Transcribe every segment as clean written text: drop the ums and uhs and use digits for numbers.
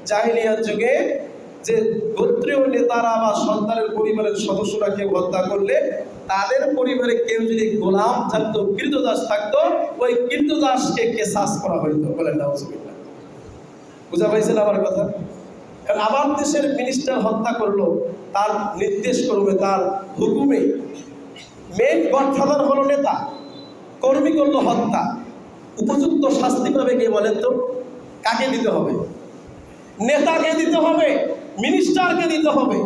জাহিলিয়াত যুগে যে গোত্রীয় নেতারা বা সন্তানের পরিবারের সদস্যরা কেউ হত্যা করলে তাদের পরিবারে কেউ যদি গোলাম থাকতো, কৃতদাস থাকতো, ওই কৃতদাসকে কেসাস করা হইতো। বলেন নাউজুবিল্লাহ। বুঝা পাইছেন আমার কথা? কারণ আমার দেশের মিনিস্টার হত্যা করলো, তার নির্দেশ করবে, তার হুকুমে মেইন গডফাদার হলো নেতা, কর্মী করলো হত্যা, উপযুক্ত শাস্তি পাবে কে বলেন তো? কাকে দিতে হবে? নেতাকে দিতে হবে, মিনিস্টারকে দিতে হবে।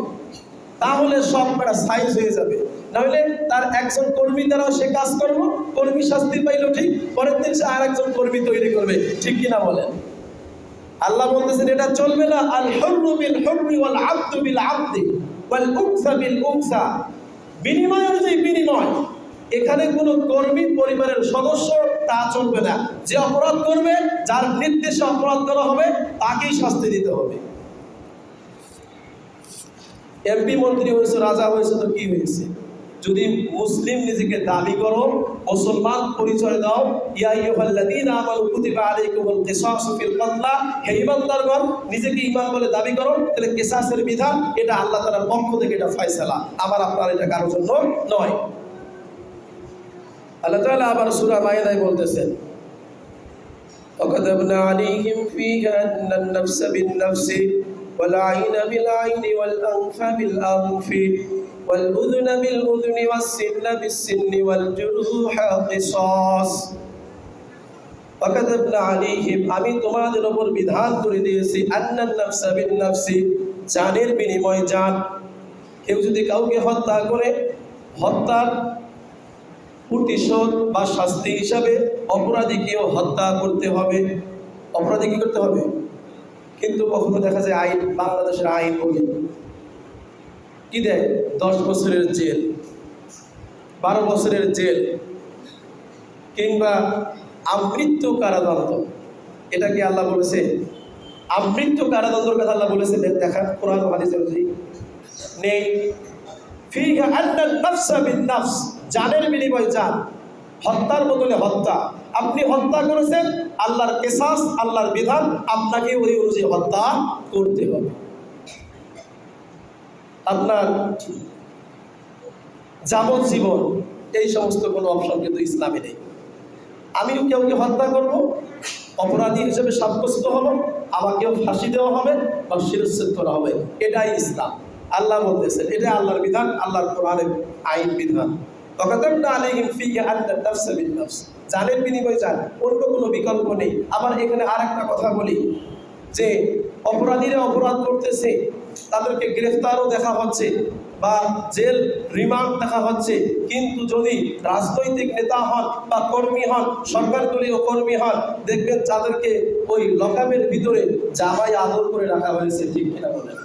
তাহলে সব সাইজ হয়ে যাবে। নাহলে তার একজন কর্মী দ্বারাও সে কাজ করবো, কর্মী শাস্তি পাইলো ঠিক, পরের দিন সে আর একজন কর্মী তৈরি করবে। ঠিক কিনা বলেন? আল্লাহ বলতেছেন এটা চলবে না। আল হুররু বিল হুররি ওয়াল আবদু বিল আবদি ওয়াল উনসা বিল উনসা। বিনিময় অনুযায়ী বিনিময়। এখানে কোনো কর্মী পরিবারের সদস্য তা চলবে না। যে অপরাধ করবে, যার নির্দেশে অপরাধ করা হবে, তাকেই শাস্তি দিতে হবে। এমপি মন্ত্রী হয়েছে, রাজা হয়েছে, তো কি হয়েছে? যদি মুসলিম নিজেকে দাবি করো, মুসলমান পরিচয় দাও, ইয়া আইয়ুহাল্লাযীনা আমানু কুতিবা আলাইকুমুল কিসাসু ফিল কাতলা, হে ঈমানদারগণ, নিজেকে ঈমান বলে দাবি করো, তাহলে কিসাসের বিধান এটা আল্লাহ তাআলার পক্ষ থেকে, এটা ফয়সালা, আমার আপনার এটা কারোর জন্য নয়। আল্লাহ তাআলা আবার সূরা মায়েদায় বলতেছেন, وَكَتَبْنَا عَلَيْهِمْ فِيهَا أَنَّ النَّفْسَ بِالنَّفْسِ وَالْعَيْنَ بِالْعَيْنِ وَالْأَنْفَ بِالْأَنْفِ وَالْأُذُنَ بِالْأُذُنِ وَالسِّنَّ بِالسِّنِّ وَالْجُرُوحَ قِصَاص। وَكَتَبْنَا عَلَيْهِمْ, আমি তোমাদের উপর বিধান করে দিয়েছি, أَنَّ النَّفْسَ بِالنَّفْسِ, জানের বিনিময়ে জান। কেউ যদি কাউকে হত্যা করে, হত্যার প্রতিশোধ বা শাস্তি হিসাবে অপরাধীকেও হত্যা করতে হবে। অপরাধী কি করতে হবে? কিন্তু কখনো দেখা যায় আইন, বাংলাদেশের আইন বলি কি দেয়? 10 বছরের জেল, 12 বছরের জেল, কিংবা আমৃত্যু কারাদণ্ড। এটা কি আল্লাহ বলেছে? আমৃত্যু কারাদণ্ডের কথা আল্লাহ বলেছে? দেখান কোরআন ও হাদিসে নেই। ফিহা আন্নান নাফসা বিন নাফস, জানের বিনিময়ে জান, হত্যার বদলে হত্যা। আপনি হত্যা করেছেন, আল্লাহর কিসাস, আল্লাহর বিধান, আপনাকে ওই অনুযায়ী হত্যা করতে হবে। আপনার যাবজ্জীবন এই সমস্ত কোনো অপশন কিন্তু ইসলামে নেই। আমিও কেউকে হত্যা করব, অপরাধী হিসেবে সাব্যস্ত হব, আমাকেও ফাঁসি দেওয়া হবে বা শিরচ্ছেদ করা হবে। এটাই ইসলাম। আল্লাহ বলতেছেন এটা আল্লাহর বিধান, আল্লাহর কোরআনের আইন বিধান। ওয়াকাতাবনা আলাইহিম ফিহা আন্নান নাফসা বিন নাফস, জানের বিনিময়ে জান, অন্য কোনো বিকল্প নেই। আবার এখানে আরেকটা কথা বলি যে অপরাধীরা অপরাধ করতেছে, তাদেরকে গ্রেফতারও দেখা হচ্ছে বা জেল রিমান্ড দেখা হচ্ছে, কিন্তু যদি রাজনৈতিক নেতা হন বা কর্মী হন, সরকারদলীয় কর্মী হন, দেখবেন যাদেরকে ওই লকআপের ভিতরে জামাই আদর করে রাখা হয়েছে। ঠিক কিনা বলেন?